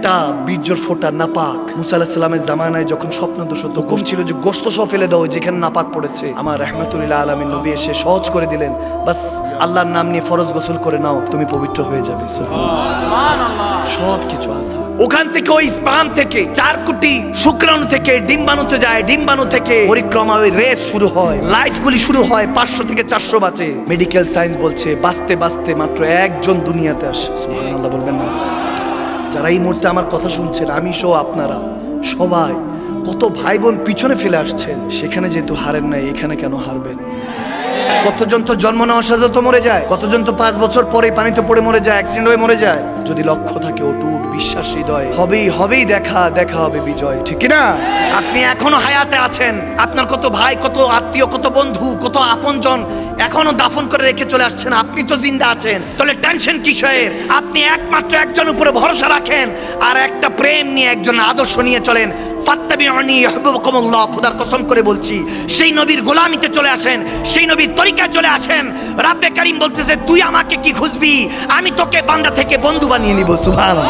একটা বীর্যর ফোঁটা নাপাক। মুসা আলাইহিস সালামের জামানায় যখন স্বপ্নদোষ তো ছিল যে গোশত সহ ফেলে দাও যেখানে নাপাক পড়েছে, আমার রাহমাতুল্লিল আলামিন নবী এসে সহজ করে দিলেন, বাস আল্লাহর নাম নিয়ে ফরজ গোসল করে নাও, তুমি পবিত্র হয়ে যাবে। সব কিছু আছে ওখান থেকে। ওই স্পাম থেকে 4 কোটি শুক্রাণু থেকে ডিম্বাণুতে যায়, ডিম্বাণু থেকে পরিক্রমা, ওই রেস শুরু হয়, লাইফ গুলি শুরু হয়, 500 থেকে 400 বাঁচে। মেডিকেল সায়েন্স বলছে বাঁচতে বাঁচতে মাত্র একজন দুনিয়াতে আসে। সুবহানাল্লাহ বলবেন না? যারা এই মুহূর্তে আমার কথা শুনছেন, আমি সহ আপনারা সবাই কত ভাই বোন পিছনে ফেলে আসছেন, সেখানে যেহেতু হারেন নাই, এখানে কেন হারবেন? কতজন তো জন্ম নেওয়ার সাথে তো মরে যায়, কতজন তো 5 বছর পরে পানিতে পড়ে মরে যায়, অ্যাক্সিডেন্ট হয়ে মরে যায়। যদি লক্ষ্য থাকে অটুট বিশ্বাস হৃদয়, হবেই দেখা হবে বিজয়, ঠিক কি না? আপনি এখনো হায়াতে আছেন, আপনার কত ভাই, কত আত্মীয়, কত বন্ধু, কত আপনজন এখনো দাফন করে রেখে চলে আসছেন, আপনি তো জিন্দা আছেন। তাহলে টেনশন কিসের? আপনি একমাত্র একজন উপরে ভরসা রাখেন, আর একটা প্রেম নিয়ে, একজন আদর্শ নিয়ে চলেন। ফাত্তাবিউনি ইউহিব্বুকুমুল্লাহ, খোদার কসম করে বলছি, সেই নবীর গোলামিতে চলে আসেন, সেই নবীর তরিকায় চলে আসেন। রাব্বে কারীম বলতেছে, তুই আমাকে কি খুঁজবি, আমি তোকে বান্দা থেকে বন্ধু বানিয়ে নিব। সুবহানাল্লাহ।